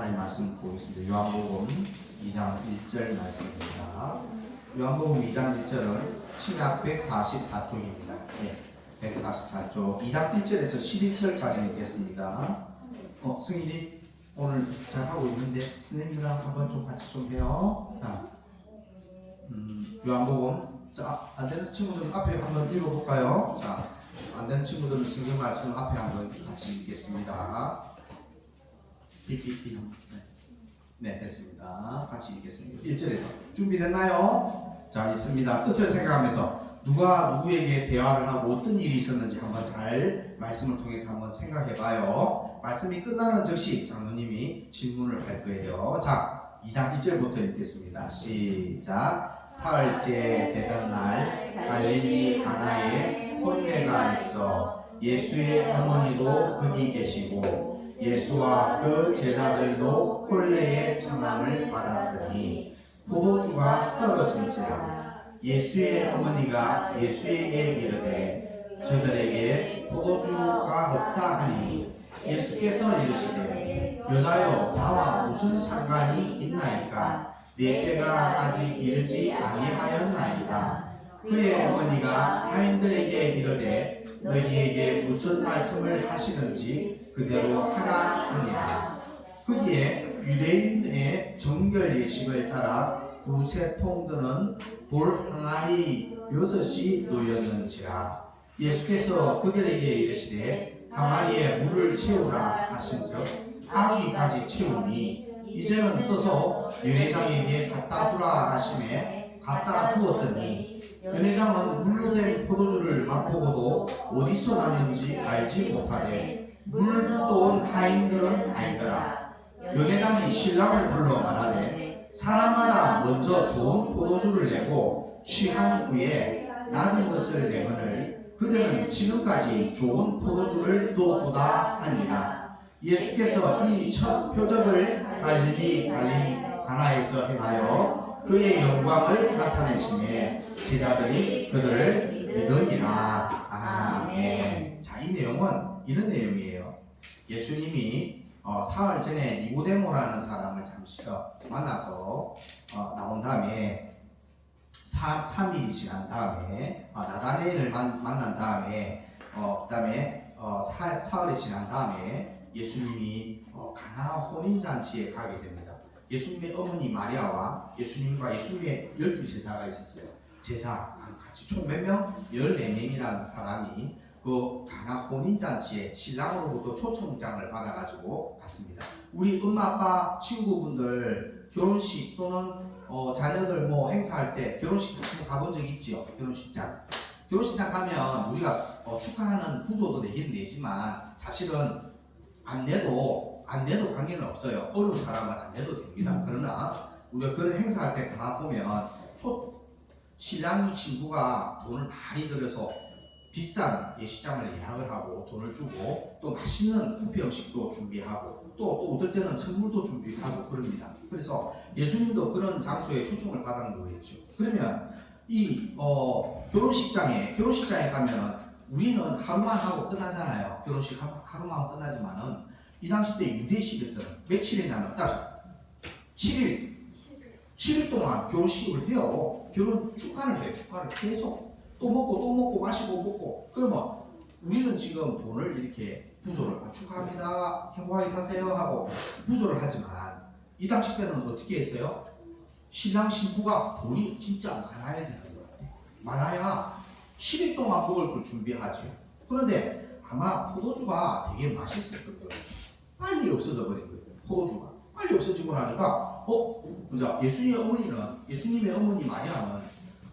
하나님 말씀 보겠습니다. 요한복음 2장 1절 말씀입니다. 요한복음 2장 1절은 신약 144쪽입니다. 네, 144쪽 2장 1절에서 11절까지 읽겠습니다. 승일이 오늘 잘하고 있는데 선생님이랑 한번 좀 같이 좀 해요. 자, 요한복음 안 되는 친구들은 앞에 한번 읽어볼까요? 자, 안 되는 친구들은 성경 말씀 앞에 한번 같이 읽겠습니다. 삐삐삐. 네, 됐습니다. 같이 읽겠습니다. 1절에서 준비됐나요? 자, 있습니다. 뜻을 생각하면서 누가 누구에게 대화를 하고 어떤 일이 있었는지 한번 잘 말씀을 통해서 한번 생각해봐요. 말씀이 끝나는 즉시 장로님이 질문을 할 거예요. 자, 2장 1절부터 읽겠습니다. 시작. 사흘째 되던 날 갈릴리 가나에 혼례가 있어 예수의 어머니도 거기 계시고 예수와 그 제자들도 혼례의 청함을 받았더니 포도주가 떨어진지라 예수의 어머니가 예수에게 이르되 저들에게 포도주가 없다 하니 예수께서 이르시되 여자여 나와 무슨 상관이 있나이까 네 때가 아직 이르지 아니하였나이다. 그의 어머니가 하인들에게 이르되 너희에게 무슨 말씀을 하시는지 그대로 하라 하니라. 그기에 유대인의 정결 예식을 따라 두세 통 드는 돌 항아리 6이 놓였는지라. 예수께서 그들에게 이르시되 항아리에 물을 채우라 하신즉 아기까지 채우니 이제는 떠서 연회장에게 갖다 주라 하심에 갖다 주었더니 연회장은 물로 된 포도주를 맛보고도 어디서 났는지 알지 못하되 물 떠온 하인들은 알더라. 연회장이 신랑을 불러 말하되 사람마다 먼저 좋은 포도주를 내고 취한 후에 낮은 것을 내거늘 그들은 지금까지 좋은 포도주를 또보다 하니라. 예수께서 이 첫 표적을 갈릴리 가나에서 행하여 그의 영광을 나타내시매 제자들이 그를 믿으니라. 아멘. 자, 이 내용은 이런 내용이에요. 예수님이 사흘 전에 니고데모라는 사람을 잠시 만나서 나온 다음에 3일이 지난 다음에 나다네엘을 만난 다음에 그 다음에 사흘이 지난 다음에 예수님이 가나 혼인잔치에 가게 됩니다. 예수님의 어머니 마리아와 예수님과 예수님의 12제자가 있었어요. 제자 같이 총 몇 명? 14명이라는 사람이 그 가나 혼인잔치에 신랑으로부터 초청장을 받아가지고 갔습니다. 우리 엄마 아빠 친구분들 결혼식 또는 자녀들 뭐 행사할 때 결혼식 한번 가본 적 있죠? 결혼식장 가면 우리가 축하하는 구조도 내긴 내지만 사실은 안 내도 관계는 없어요. 어려운 사람은 안 내도 됩니다. 그러나 우리가 그런 행사할 때 가보면 신랑 친구가 돈을 많이 들여서 비싼 예식장을 예약을 하고 돈을 주고 또 맛있는 뷔페 음식도 준비하고 또 어떨 때는 선물도 준비하고 그럽니다. 그래서 예수님도 그런 장소에 초청을 받은 거겠죠. 그러면 이 결혼식장에 가면 우리는 하루만 하고 끝나잖아요. 결혼식 하루만 하고 끝나지만은 이 당시 때 유대식이었던 며칠이냐면 딱 7일 동안 결혼식을 해요. 결혼 축하를 해요. 축하를 계속 또 먹고 마시고 그러면 우리는 지금 돈을 이렇게 부조를 축하합니다. 행복하게 사세요 하고 부조를 하지만 이 당시 때는 어떻게 했어요? 신랑 신부가 돈이 진짜 많아야 되는 거예요. 많아야 7일 동안 먹을 걸 준비하죠. 그런데 아마 포도주가 되게 맛있었을 거예요. 빨리 없어져 버린 거예요. 포도주가 빨리 없어지고 나니까 예수님의 어머니 마리아는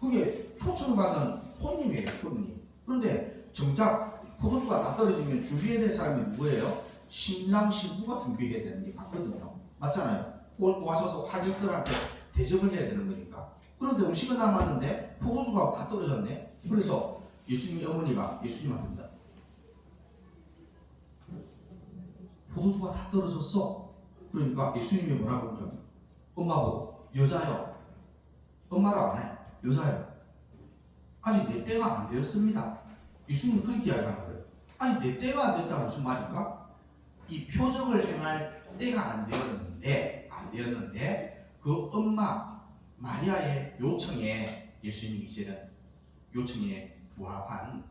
그게 초청받은 손님이에요. 손님. 그런데 정작 포도주가 다 떨어지면 준비해야 될 사람이 누구예요? 신랑 신부가 준비해야 되는 게 맞거든요. 맞잖아요. 와서 하객들한테 대접을 해야 되는 거니까. 그런데 음식은 남았는데 포도주가 다 떨어졌네. 그래서 예수님의 어머니가 예수님한테 포도주가 다 떨어졌어. 그러니까 예수님이 뭐라고 그러죠? 엄마고 여자요. 엄마라고 안 해. 여자요. 아직 내 때가 안 되었습니다. 예수님은 그렇게 이야기하는 거예요. 아직 내 때가 안 됐다는 무슨 말인가? 이 표적을 행할 때가 안 되었는데 안 되었는데 그 엄마 마리아의 요청에 예수님이 이제는 요청에 부합한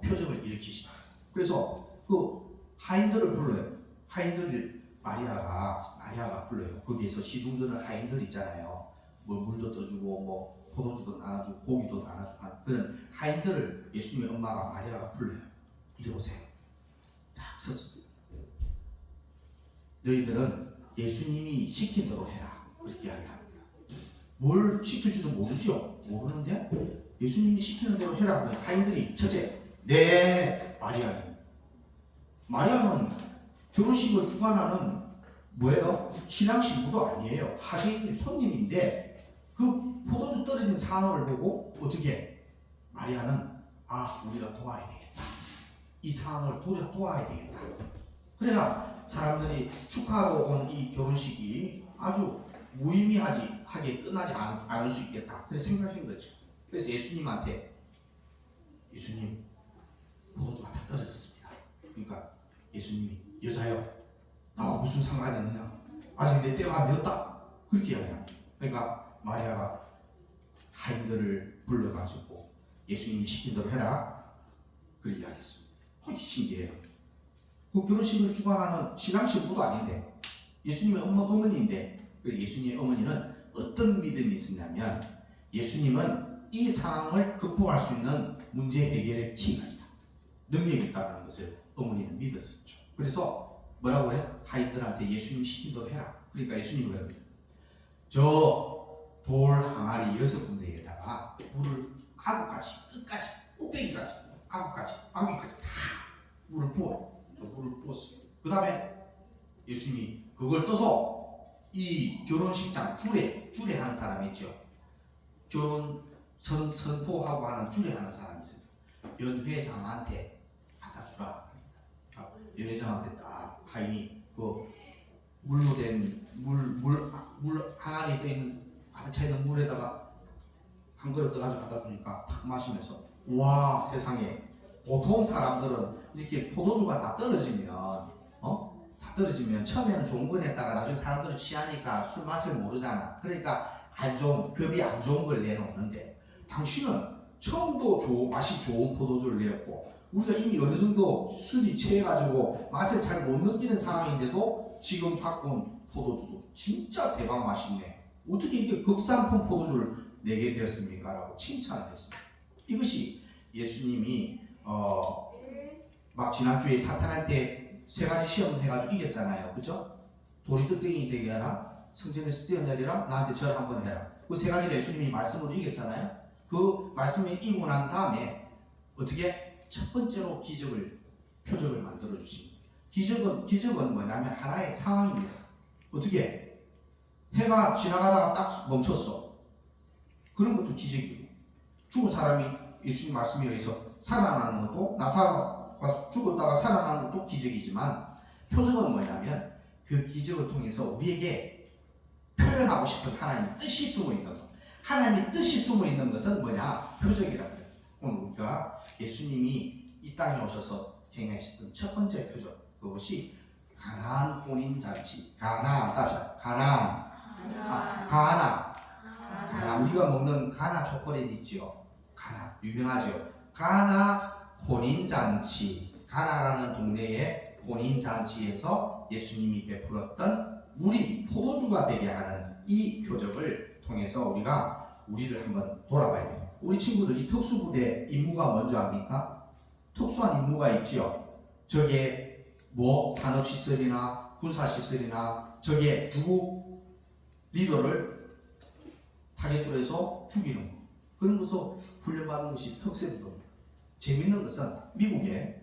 표적을 일으키시다. 그래서 그 하인들을 불러요. 하인들을 마리아가 불러요. 거기에서 시중드는 하인들 있잖아요. 뭐 물도 떠주고 뭐 포도주도 나눠주고 고기도 나눠주고 하는 그런 하인들을 예수님의 엄마가 마리아가 불러요. 이리 오세요. 딱 섰습니다. 너희들은 예수님이 시킨 대로 해라. 그렇게 이야기합니다. 뭘 시킬지도 모르죠. 모르는데 예수님이 시키는 대로 해라. 하인들이 첫째, 네, 마리아는 결혼식을 주관하는 뭐예요? 신랑 신부도 아니에요. 하객 손님인데 그 포도주 떨어진 상황을 보고 어떻게 마리아는 우리가 도와야 되겠다. 이 상황을 도와야 되겠다. 그래야 사람들이 축하하러 온 이 결혼식이 아주 무의미하게 끝나지 않을 수 있겠다. 그래서 생각한 거죠. 그래서 예수님 포도주가 다 떨어졌습니다. 그러니까 예수님이 여자여 나와 무슨 상관이 있느냐? 아직 내 때가 안 되었다. 그렇게 이야기합니다. 그러니까 마리아가 하인들을 불러가지고 예수님이 시킨 대로 해라. 그렇게 이야기했습니다. 신기해요. 그 결혼식을 주관하는 신랑 신부도 아닌데 예수님의 어머니인데 예수님의 어머니는 어떤 믿음이 있었냐면 예수님은 이 상황을 극복할 수 있는 문제 해결의 키가 있다. 능력이 있다는 것을 어머니는 믿었었죠. 그래서 뭐라고 해요? 하인들한테 예수님 시킨 대로 해라. 그러니까 예수님이 그럽니다. 저 돌 항아리 6군데에다가 물을 끝까지 꼭대기까지 안기까지 다 물을 부어요. 물을 부었어요. 그 다음에 예수님이 그걸 떠서 이 결혼식장 주례 하는 사람이 있죠. 결혼 선포하고 하는 주례 하는 사람이 있어요. 연회장한테 갖다 주라. 연회장한테 딱 하인이 그 물로 된 물 항아리에 떠있는 차있는 물에다가 한 그릇 떠가지고 갖다 주니까 탁 마시면서 와 세상에 보통 사람들은 이렇게 포도주가 다 떨어지면 처음에는 좋은 건 했다가 나중에 사람들은 취하니까 술 맛을 모르잖아. 그러니까 급이 안 좋은 걸 내놓는데 당신은 처음도 맛이 좋은 포도주를 내었고 우리가 이미 어느 정도 술이 취해가지고 맛을 잘 못 느끼는 상황인데도 지금 갖고 온 포도주도 진짜 대박 맛있네. 어떻게 이게 극상품 포도주를 내게 되었습니까? 라고 칭찬을 했습니다. 이것이 예수님이 막 지난주에 사탄한테 3가지 시험을 해가지고 이겼잖아요. 그죠? 돌이 뚝땡이 되게 하라, 성전에서 뛰어내리라, 나한테 절 한번 해라. 그 3가지를 예수님이 말씀으로 이겼잖아요. 그 말씀에 이기고 난 다음에 어떻게 첫 번째로 표적을 만들어 주십니다. 기적은 뭐냐면 하나의 상황입니다. 어떻게 해가 지나가다가 딱 멈췄어. 그런 것도 기적이에요. 죽은 사람이 예수님 말씀에 의해서 살아나는 것도 나사로가 죽었다가 살아나는 것도 기적이지만 표적은 뭐냐면 그 기적을 통해서 우리에게 표현하고 싶은 하나님의 뜻이 숨어 있는 것. 하나님의 뜻이 숨어 있는 것은 뭐냐? 표적이라고 해요. 오늘 우리가 예수님이 이 땅에 오셔서 행하셨던 첫 번째 표적, 그것이 가나안 혼인잔치. 가나안. 우리가 먹는 가나 초콜릿 있죠. 가나 유명하죠. 가나 혼인잔치. 가나라는 동네의 혼인잔치에서 예수님이 베풀었던 물이 포도주가 되게 하는 이 표적을 통해서 우리를 한번 돌아봐야 돼요. 우리 친구들 이 특수부대 임무가 뭔지 압니까? 특수한 임무가 있지요. 저게 산업시설이나 군사시설이나 저게 누구 리더를 타겟으로 해서 죽이는 거. 그런 것을 훈련받는 것이 특수부대입니다. 재밌는 것은 미국에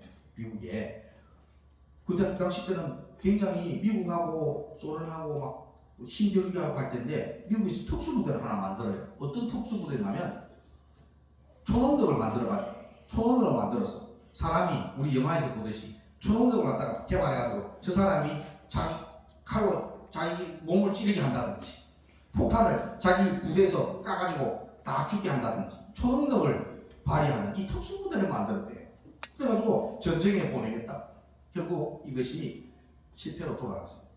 그 당시 때는 굉장히 미국하고 소련하고 막 힘겨루기 하고 할 텐데 미국에서 특수부대를 하나 만들어요. 어떤 특수부대냐면 초능력을 만들어서 사람이 우리 영화에서 보듯이 초능력을 갖다가 개발해가지고 저 사람이 자기 칼로 자기 몸을 찌르게 한다든지 폭탄을 자기 부대에서 까가지고 다 죽게 한다든지 초능력을 발휘하는 이 특수부대를 만들었대요. 그래가지고 전쟁에 보내겠다. 결국 이것이 실패로 돌아갔습니다.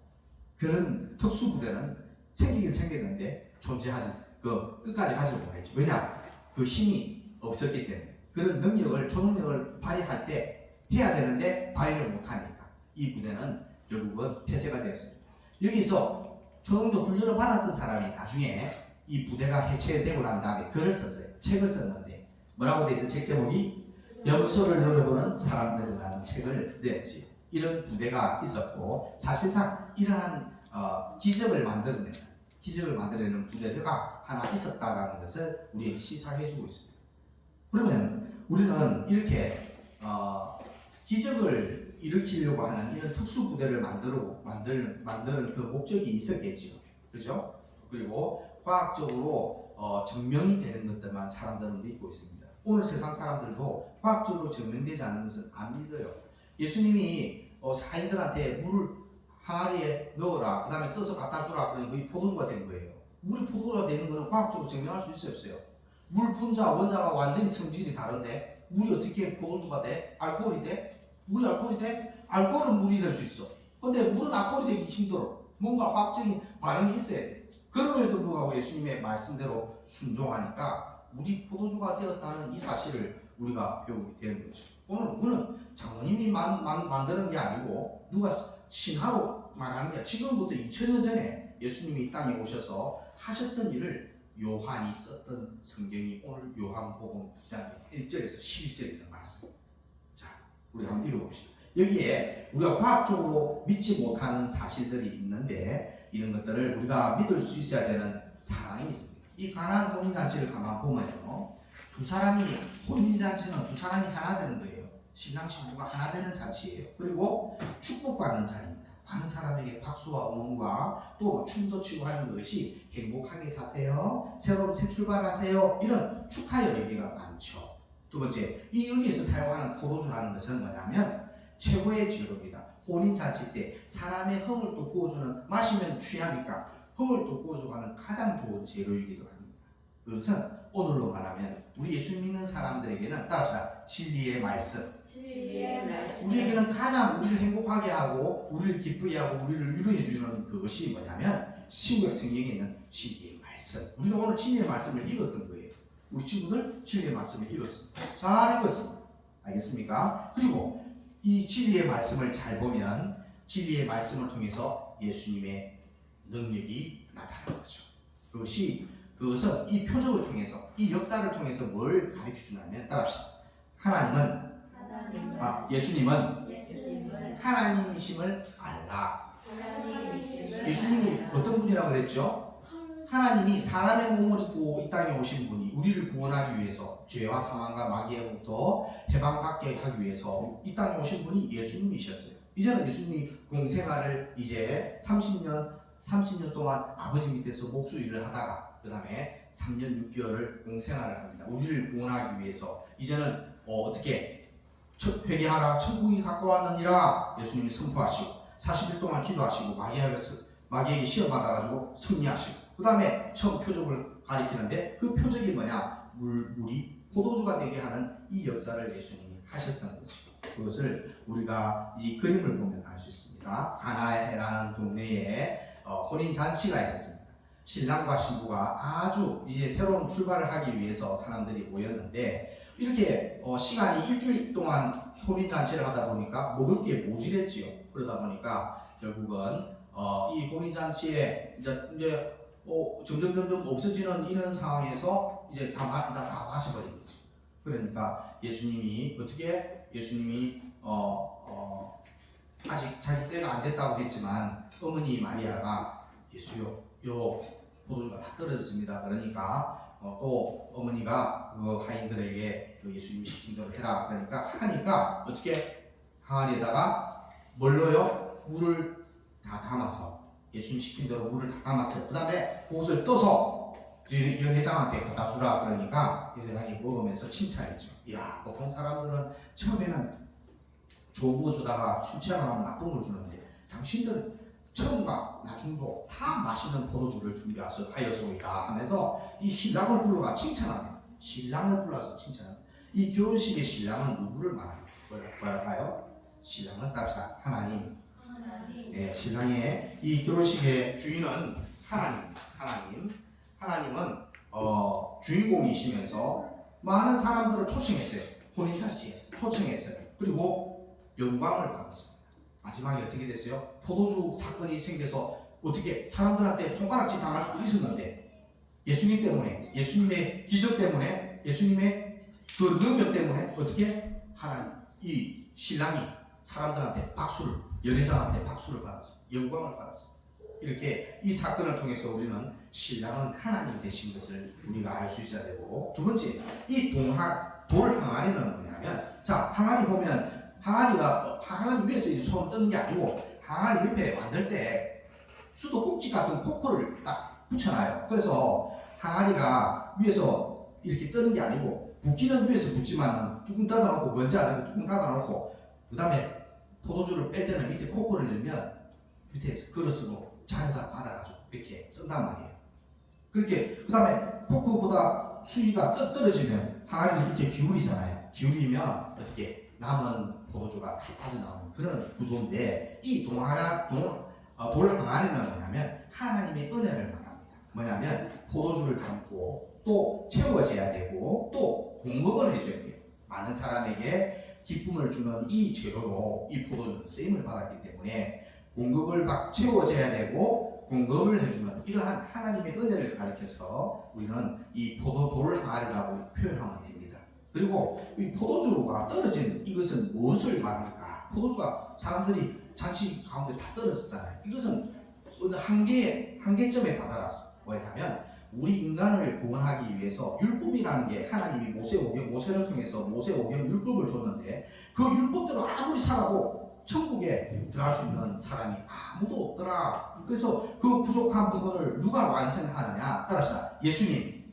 그런 특수 부대는 생기긴 생겼는데 존재하지 끝까지 가지 못했죠. 왜냐? 그 힘이 없었기 때문에. 그런 능력을 초능력을 발휘할 때 해야 되는데 발휘를 못하니까 이 부대는 결국은 폐쇄가 되었습니다. 여기서 초능력 훈련을 받았던 사람이 나중에 이 부대가 해체되고 난 다음에 글을 썼어요. 책을 썼는데 뭐라고 돼 있어? 책 제목이 염소를 노려보는 사람들이라는 책을 냈지. 이런 부대가 있었고 사실상 이러한 기적을 만들어내는 부대가 하나 있었다라는 것을 우리에게 시사해주고 있습니다. 그러면 우리는 이렇게 기적을 일으키려고 하는 이런 특수 부대를 만드는 그 목적이 있었겠죠. 그죠? 그리고 과학적으로 증명이 되는 것들만 사람들은 믿고 있습니다. 오늘 세상 사람들도 과학적으로 증명되지 않는 것은 안 믿어요. 예수님이 사인들한테 물을 항아리에 넣어라, 그 다음에 떠서 갖다 주라, 그러니 그게 포도주가 된 거예요. 물이 포도주가 되는 것은 과학적으로 증명할 수 있어요, 없어요? 물 분자, 원자가 완전히 성질이 다른데 물이 어떻게 포도주가 돼? 알코올이 돼? 물이 알코올이 돼? 알코올은 물이 될 수 있어. 근데 물은 알코올이 되기 힘들어. 뭔가 과학적인 반응이 있어야 돼. 그럼에도 불구하고 예수님의 말씀대로 순종하니까 물이 포도주가 되었다는 이 사실을 우리가 배우게 되는 거죠. 오늘 장로님이 만드는 게 아니고 누가 신하로 말하는 게 지금부터 2000년 전에 예수님이 이 땅에 오셔서 하셨던 일을 요한이 썼던 성경이 오늘 요한복음 2장 1절에서 11절에 있는 말씀. 자, 우리 한번 읽어봅시다. 여기에 우리가 과학적으로 믿지 못하는 사실들이 있는데 이런 것들을 우리가 믿을 수 있어야 되는 사람이 있습니다. 이 가나안 혼인잔치를 가만 보면요, 혼인잔치는 두 사람이 하나 되는 거예요. 신랑 신부가 하나 되는 잔치예요. 그리고 축복받는 자리입니다. 많은 사람에게 박수와 응원과 또 춤도 추고 하는 것이 행복하게 사세요, 새로운 새 출발하세요, 이런 축하의 의미가 많죠. 두 번째, 이 여기에서 사용하는 포도주라는 것은 뭐냐면 최고의 재료입니다. 혼인잔치 때 사람의 흥을 돋구어주는, 마시면 취하니까 흥을 돋구어주는 가장 좋은 재료이기도 합니다. 그것은 오늘로 말하면 우리 예수 믿는 사람들에게는 따라서 진리의 말씀. 우리에게는 가장 우리를 행복하게 하고 우리를 기쁘게 하고 우리를 위로해 주는 그것이 뭐냐면 신약 성경에 있는 진리의 말씀. 우리가 오늘 진리의 말씀을 읽었던 거예요. 우리 친구들 진리의 말씀을 읽었습니다. 잘 읽었습니다. 알겠습니까? 그리고 이 진리의 말씀을 잘 보면 진리의 말씀을 통해서 예수님의 능력이 나타나는 거죠. 그것은 이 표적을 통해서, 이 역사를 통해서 뭘 가르쳐 주냐면, 따라합시다. 예수님은 하나님이심을 알라. 예수님이 어떤 분이라고 그랬죠? 하나님이 사람의 몸을 입고 이 땅에 오신 분이 우리를 구원하기 위해서, 죄와 사망과 마귀로부터 해방받게 하기 위해서 이 땅에 오신 분이 예수님이셨어요. 이제는 예수님이 공생활을 이제 30년 동안 아버지 밑에서 목수 일을 하다가 그 다음에 3년 6개월을 공생활을 합니다. 우리를 구원하기 위해서. 이제는 어떻게 회개하라, 천국이 가까웠느니라 예수님이 선포하시고 40일 동안 기도하시고 마귀에게 시험 받아가지고 승리하시고, 그 다음에 처음 표적을 가리키는데 그 표적이 뭐냐? 물이 포도주가 되게 하는 이 역사를 예수님이 하셨던 거죠. 그것을 우리가 이 그림을 보면 알 수 있습니다. 가나안이라는 동네에 혼인잔치가 있었습니다. 신랑과 신부가 아주 이제 새로운 출발을 하기 위해서 사람들이 모였는데, 이렇게 시간이 일주일 동안 혼인잔치를 하다 보니까 먹을 게 모자랐지요. 그러다 보니까 결국은 이 혼인잔치에 이제 점점 없어지는 이런 상황에서 이제 다 마셔버린 거지. 그러니까 예수님이 아직 자기 때가 안 됐다고 했지만 어머니 마리아가 예수요, 요 포도주가 다 떨어졌습니다. 그러니까 또 어머니가 그 하인들에게 예수님이 시킨 대로 해라. 그러니까 하니까 어떻게 항아리에다가 뭘로요? 물을 다 담아서, 예수님 시킨 대로 물을 다 담았어요. 그 다음에 그것을 떠서 연회장한테 갖다 주라. 그러니까 연회장이 먹으면서 칭찬했죠. 이야, 보통 사람들은 처음에는 좋은 거 주다가 술 취하고 나면 나쁜 걸 주는데 당신들은 처음과 나중도 다 맛있는 포도주를 준비하였소이다 하면서 이 신랑을 불러가 칭찬합니다. 신랑을 불러서 칭찬합니다. 이 결혼식의 신랑은 누구를 말합니까? 뭐랄까요? 신랑은 따라서 하나님. 네, 신랑의 이 결혼식의 주인은 하나님은 주인공이시면서 많은 사람들을 초청했어요. 혼인잔치에 초청했어요. 그리고 영광을 받았습니다. 마지막에 어떻게 됐어요? 포도주 사건이 생겨서 어떻게 사람들한테 손가락질 당할 수도 있었는데 예수님 때문에, 예수님의 기적 때문에, 예수님의 그 능력 때문에 어떻게 하나님 이 신랑이 사람들한테 박수를, 연회장한테 박수를 받았습니다. 영광을 받았습니다. 이렇게 이 사건을 통해서 우리는 신랑은 하나님 되신 것을 우리가 알 수 있어야 되고, 두 번째, 이 돌 항아리는 뭐냐면, 자, 항아리 보면 항아리 위에서 이제 손 뜨는 게 아니고 항아리 옆에 만들 때 수도꼭지 같은 코코를 딱 붙여놔요. 그래서 항아리가 위에서 이렇게 뜨는 게 아니고 붓기는 위에서 붓지만 뚜껑 닫아놓고 먼지 안 되고 뚜껑 닫아놓고 그 다음에 포도주를 뺄 때는 밑에 코코를 넣으면 밑에 그릇으로 잔에다 받아가지고 이렇게 쓴단 말이에요. 그렇게 그 다음에 코코보다 수위가 떨어지면 항아리를 이렇게 기울이잖아요. 기울이면 어떻게 남은 포도주가 다 빠져나오는 그런 구조인데, 이 돌 항아리는 뭐냐면 하나님의 은혜를 말합니다. 뭐냐면 포도주를 담고 또 채워져야 되고 또 공급을 해줘야 돼요. 많은 사람에게 기쁨을 주는 이 재료로 이 포도주는 쓰임을 받았기 때문에 공급을 채워져야 되고 공급을 해주는 이러한 하나님의 은혜를 가리켜서 우리는 이 포도돌 항아리라고 표현하면 됩니다. 그리고 이 포도주가 떨어진 이것은 무엇을 말할까? 포도주가 사람들이 잔치 가운데 다 떨어졌잖아요. 이것은 어느 한계점에 다다랐어. 뭐냐면 우리 인간을 구원하기 위해서 율법이라는 게 하나님이 모세를 통해서 모세오경 율법을 줬는데 그 율법대로 아무리 살아도 천국에 들어갈 수 있는 사람이 아무도 없더라. 그래서 그 부족한 부분을 누가 완성하느냐? 따라서 예수님이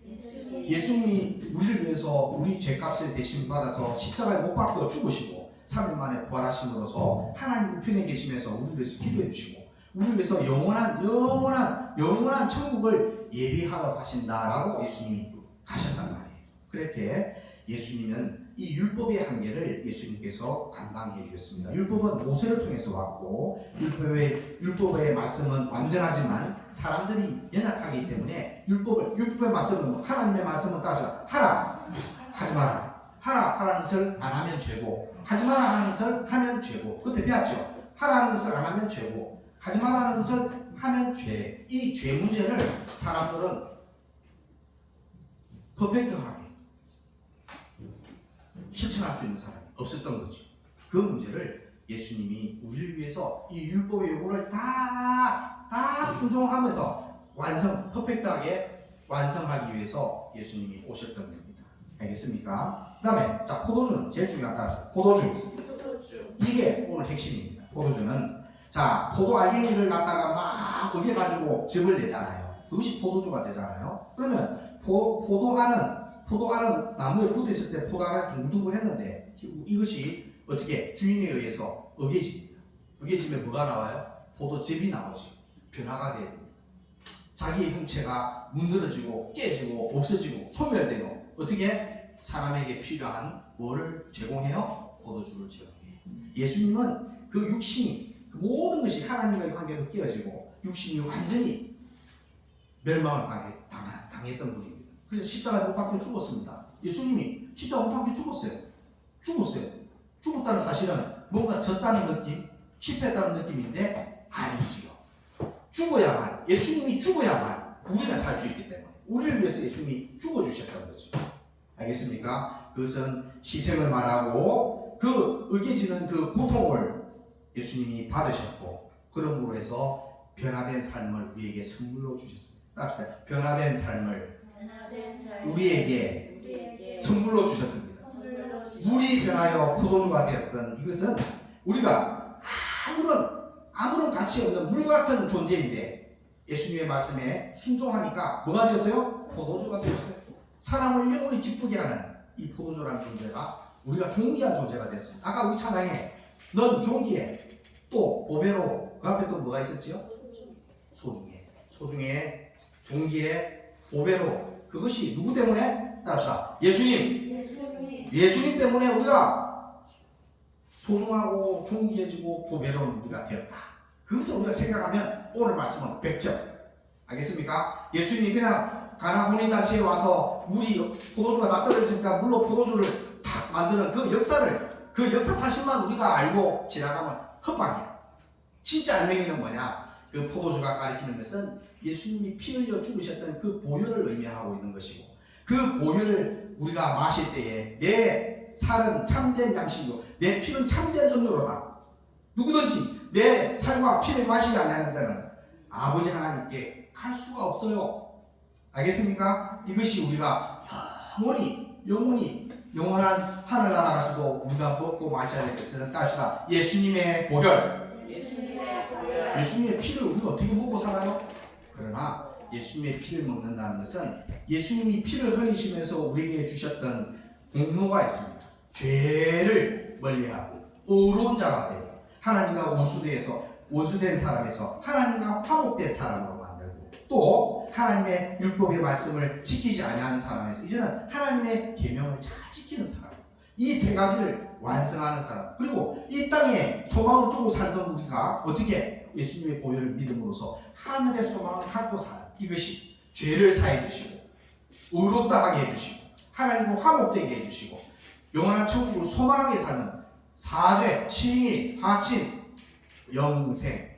우리를 위해서 우리 죄값을 대신 받아서 십자가에 못 박혀 죽으시고 3일 만에 부활하심으로써 하나님 우편에 계시면서 우리를 위해서 기도해 주시고 우리를 위해서 영원한 천국을 예비하러 가신다라고 예수님이 하셨단 말이에요. 그렇게 예수님은 이 율법의 한계를 예수님께서 감당해 주셨습니다. 율법은 모세를 통해서 왔고 율법의 말씀은 완전하지만 사람들이 연약하기 때문에 율법의 말씀은 하나님의 말씀은 따라서 하라 하지 마라, 하라는 것을 안 하면 죄고 하지 마라 하는 것을 하면 죄고, 그때 배웠죠. 하라는 것을 안 하면 죄고 하지 마라는 것을 하면 죄. 이 죄 문제를 사람들은 퍼펙트하게 실천할 수 있는 사람이 없었던 거죠. 그 문제를 예수님이 우리를 위해서 이 율법의 요구를 다 순종하면서 퍼펙트하게 완성하기 위해서 예수님이 오셨던 겁니다. 알겠습니까? 그 다음에 자, 포도주는 제일 중요한 거. 포도주. 이게 오늘 핵심입니다. 포도주는 자, 포도 알갱이를 갖다가 막 으개가지고 즙을 내잖아요. 그것이 포도주가 되잖아요. 그러면 포도알은 나무에 붙어있을 때 포도알을 둥둥을 했는데 이것이 어떻게 주인에 의해서 으개집니다. 으개지면 뭐가 나와요? 포도즙이 나오죠. 변화가 돼요. 자기의 형체가 문드러지고 깨지고 없어지고 소멸돼요. 어떻게? 사람에게 필요한 뭐를 제공해요? 포도주를 제공해요. 예수님은 그 육신이 모든 것이 하나님과의 관계도 깨어지고 육신이 완전히 멸망을 당했던 분입니다. 그래서 십자가에 못 박혀 죽었습니다. 예수님이 십자가에 못 박혀 죽었어요. 죽었다는 사실은 뭔가 졌다는 느낌, 실패했다는 느낌인데 아니지요. 예수님이 죽어야만 우리가 살 수 있기 때문에 우리를 위해서 예수님이 죽어주셨다는 거죠. 알겠습니까? 그것은 희생을 말하고 그 으개지는 그 고통을 예수님이 받으셨고 그러므로 해서 변화된 삶을 우리에게 선물로 주셨습니다. 따라합시다. 변화된 삶을 우리에게 선물로 주셨습니다. 물이 변하여 포도주가 되었던 이것은 우리가 아무런 가치 없는 물 같은 존재인데 예수님의 말씀에 순종하니까 뭐가 되었어요? 포도주가 되었어요. 사람을 영원히 기쁘게 하는 이 포도주라는 존재가 우리가 존귀한 존재가 됐습니다. 아까 우리 찬양에 넌 존귀해 또 보배로 그 앞에 또 뭐가 있었지요? 소중해 존귀해 보배로. 그것이 누구 때문에? 따라서 예수님 때문에 우리가 소중하고 존귀해지고 보배로운 우리가 되었다. 그것을 우리가 생각하면 오늘 말씀은 100점. 알겠습니까? 예수님이 그냥 가나 혼인잔치에 와서 물이 포도주가 다 떨어졌으니까 물로 포도주를 탁 만드는 그 역사를, 그 역사 사실만 우리가 알고 지나가면 헛방이야. 진짜 알맹이는 뭐냐? 그 포도주가 가리키는 것은 예수님이 피 흘려 죽으셨던 그 보혈을 의미하고 있는 것이고, 그 보혈을 우리가 마실 때에 내 살은 참된 양식이고 내 피는 참된 음료로다. 누구든지 내 살과 피를 마시지 않는 자는 아버지 하나님께 갈 수가 없어요. 알겠습니까? 이것이 우리가 영원한 하늘나라 가서도 우리가 먹고 마셔야 될 것은 따지다. 예수님의 보혈. 예수님의 피를 우리가 어떻게 먹고 살아요? 그러나 예수님의 피를 먹는다는 것은 예수님이 피를 흘리시면서 우리에게 주셨던 공로가 있습니다. 죄를 멀리하고 의로운 자가 되고 하나님과 원수된 사람에서 하나님과 화목된 사람으로 만들고, 또 하나님의 율법의 말씀을 지키지 아니하는 사람에서 이제는 하나님의 계명을 잘 지키는 사람, 이 세 가지를 완성하는 사람, 그리고 이 땅에 소망을 두고 살던 우리가 어떻게 예수님의 보혈을 믿음으로써 하늘의 소망을 갖고 사는, 이것이 죄를 사해 주시고 의롭다 하게 해주시고 하나님과 화목되게 해주시고 영원한 천국을 소망하게 사는 사죄, 칭의, 하침, 영생,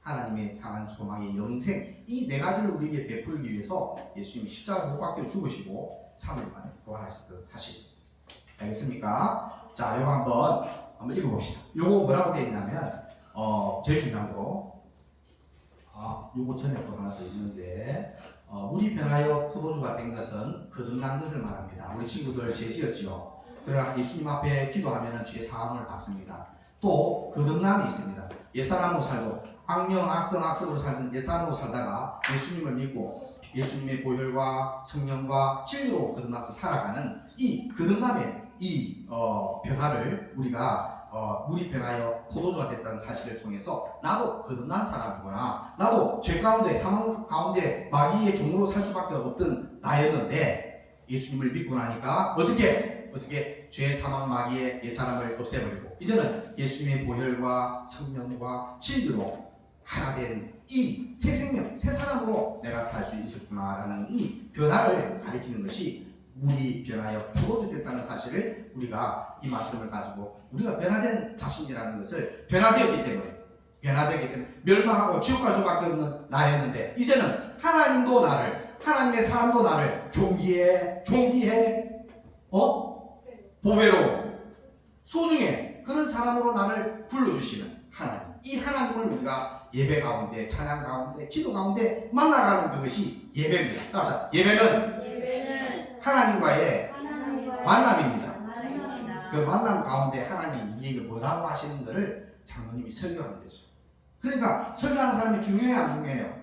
하나님의 향한 소망의 영생, 이 네 가지를 우리에게 베풀기 위해서 예수님이 십자가에서 못 박혀 죽으시고 3일 만에 부활하셨던 사실. 알겠습니까? 자, 이거 한번 읽어봅시다. 이거 뭐라고 되어 있냐면 제일 중요한 거, 요거 전에 또 하나 더 있는데, 물이 변하여 포도주가 된 것은 거듭난 것을 말합니다. 우리 친구들 죄 지었지요. 그러나 예수님 앞에 기도하면 죄 사함을 받습니다. 또 거듭남이 있습니다. 옛사람으로 살고 악성으로 살던 옛사람으로 살다가 예수님을 믿고 예수님의 보혈과 성령과 진리로 거듭나서 살아가는 이 거듭남의 이 변화를 우리가 물이 변하여 포도주가 됐다는 사실을 통해서 나도 거듭난 사람이구나, 나도 죄 가운데 사망 가운데 마귀의 종으로 살 수밖에 없던 나였는데 예수님을 믿고 나니까 어떻게 죄 사망 마귀의 옛사람을 없애버리고 이제는 예수님의 보혈과 성령과 진리로 하나 된 이 새 생명, 새 사람으로 내가 살 수 있었구나라는 이 변화를 가리키는 것이 물이 변하여 포도주 됐다는 사실을 우리가 이 말씀을 가지고 우리가 변화된 자신이라는 것을 변화되었기 때문에 멸망하고 지옥 갈 수밖에 없는 나였는데 이제는 하나님도 나를, 하나님의 사람도 나를 존귀해 보배로 소중해 그런 사람으로 나를 불러주시는 하나님, 이 하나님을 우리가 예배 가운데, 찬양 가운데, 기도 가운데 만나가는 그것이 예배입니다. 따라서 예배는 하나님과의 만남입니다. 그 만남 가운데 하나님이 우리에게 뭐라고 하시는 것을 장로님이 설교하는 거죠. 그러니까 설교하는 사람이 중요해요, 안 중요해요?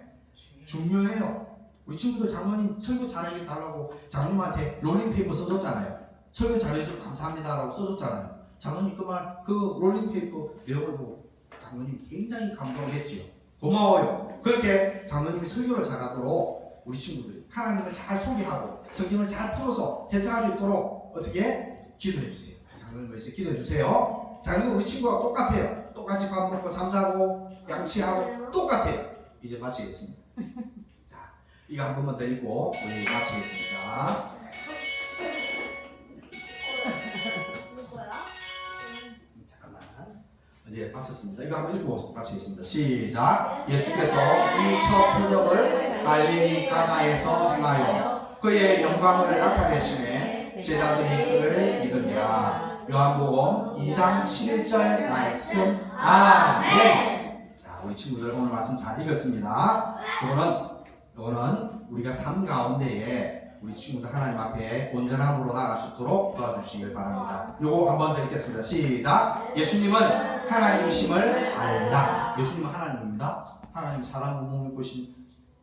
중요해요. 우리 친구들 장로님 설교 잘해달라고 장로님한테 롤링페이퍼 써줬잖아요. 설교 잘해주셔서 감사합니다라고 써줬잖아요. 장로님 그 롤링페이퍼 내용을 보고 장로님 굉장히 감동했지요. 고마워요. 그렇게 장로님이 설교를 잘하도록 우리 친구들이 하나님을 잘 소개하고 성경을 잘 풀어서 해석할 수 있도록 어떻게 기도해 주세요. 장로님 위해서 기도해 주세요. 장로님 우리 친구가 똑같아요. 똑같이 밥 먹고 잠자고 양치하고 똑같아요. 이제 마치겠습니다. 자, 이거 한 번만 더 읽고 우리 마치겠습니다. 이제 마쳤습니다. 이거 한번 읽고 마치겠습니다. 시작. 예수께서 이 첫 표적을 갈릴리 가나에서 행하여 그의 영광을 나타내시매 제자들이 그를 믿으니라. 요한복음 2장 11절 말씀. 아멘. 자, 우리 친구들 오늘 말씀 잘 읽었습니다. 이거는 우리가 삶 가운데에 우리 친구들 하나님 앞에 온전함으로 나아갈 수 있도록 도와주시길 바랍니다. 요거 한번 더 읽겠습니다. 시작. 예수님은 하나님이심을 알라. 예수님은 하나님입니다. 하나님 사람 몸을 보신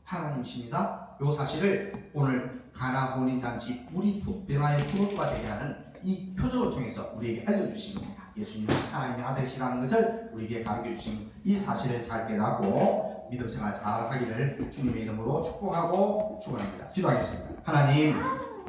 하나님이십니다. 요 사실을 오늘 가나 혼인잔치 물이 변화의 포도주가 되게 하는 이 표적을 통해서 우리에게 알려주신 겁니다. 예수님은 하나님의 아들이시라는 것을 우리에게 가르쳐주신 이 사실을 잘 깨닫고 믿음 생활 잘 하기를 주님의 이름으로 축복하고 축원합니다. 기도하겠습니다. 하나님,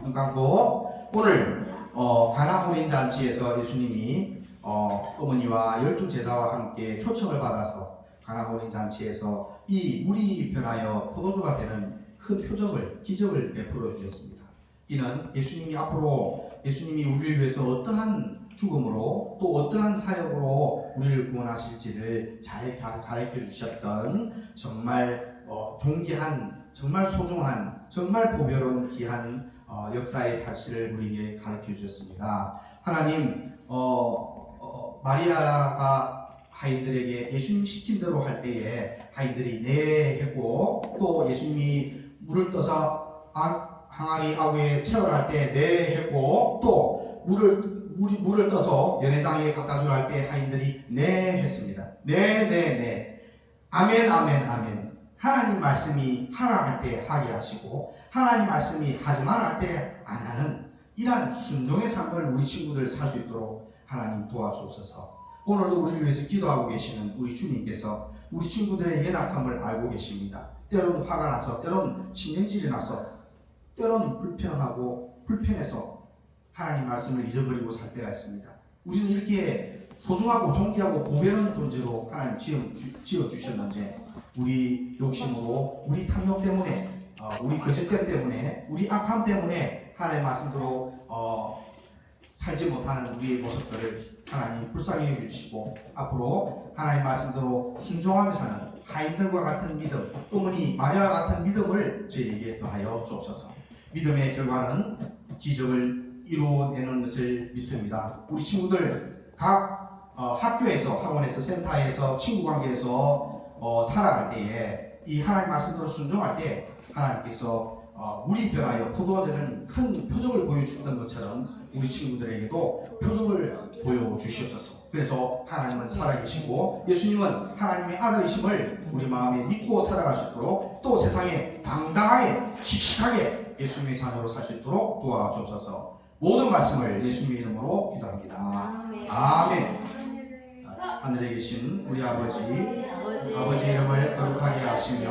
눈 감고 오늘 가나 혼인잔치에서 예수님이 어머니와 12 제자와 함께 초청을 받아서 가나 혼인 잔치에서 이 물이 변하여 포도주가 되는 큰 표적을 기적을 베풀어 주셨습니다. 이는 예수님이 앞으로 예수님이 우리를 위해서 어떠한 죽음으로 또 어떠한 사역으로 우리를 구원하실지를 잘 가르쳐 주셨던 정말 존귀한 정말 소중한 정말 보배로운 귀한 역사의 사실을 우리에게 가르쳐 주셨습니다. 하나님 마리아가 하인들에게 예수님 시킨 대로 할 때에 하인들이 네 했고 또 예수님이 물을 떠서 항아리 아구에 채워할 때 네 했고 또 물을 떠서 연회장에 갖다 주라 할 때 하인들이 네 했습니다. 네 아멘 아멘 아멘. 하나님 말씀이 하라 할 때 하게 하시고 하나님 말씀이 하지 말라 할 때 안 하는 이러한 순종의 삶을 우리 친구들 살 수 있도록 하나님 도와주옵소서. 오늘도 우리를 위해서 기도하고 계시는 우리 주님께서 우리 친구들의 연약함을 알고 계십니다. 때론 화가 나서 때론 신경질이 나서 때론 불편해서 하나님 말씀을 잊어버리고 살 때가 있습니다. 우리는 이렇게 소중하고 존귀하고 보배로운 존재로 하나님 지어주셨는데 우리 욕심으로 우리 탐욕 때문에 우리 거짓됨 때문에 우리 악함 때문에 하나님 말씀대로 살지 못하는 우리의 모습들을 하나님 불쌍히 여기시고 앞으로 하나님 말씀대로 순종하며 사는 하인들과 같은 믿음, 어머니 마리아와 같은 믿음을 저희에게 더하여 주옵소서. 믿음의 결과는 기적을 이루어내는 것을 믿습니다. 우리 친구들 각 학교에서, 학원에서, 센터에서, 친구 관계에서 살아갈 때에 이 하나님 말씀대로 순종할 때 하나님께서 물이 변하여 포도주는 큰 표적을 보여주던 것처럼 우리 친구들에게도 표적을 보여주시옵소서. 그래서 하나님은 살아계시고 예수님은 하나님의 아들이심을 우리 마음에 믿고 살아갈 수 있도록 또 세상에 당당하게 씩씩하게 예수님의 자녀로 살 수 있도록 도와주옵소서. 모든 말씀을 예수님의 이름으로 기도합니다. 아멘. 하늘에 계신 우리 아버지 이름을 거룩하게 하시며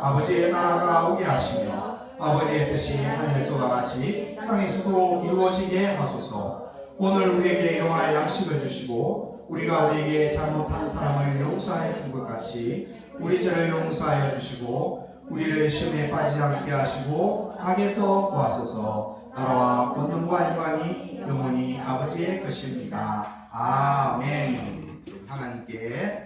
아버지의 나라가 오게 하시며 아버지의 뜻이 하늘에서와 같이 땅에서도 이루어지게 하소서. 오늘 우리에게 일용할 양식을 주시고 우리가 우리에게 잘못한 사람을 용서해 준 것 같이 우리 죄를 용서하여 주시고 우리를 시험에 빠지지 않게 하시고 악에서 구하소서. 나라와 권능과 영광이 영원히 아버지의 것입니다. 아멘. 하나님께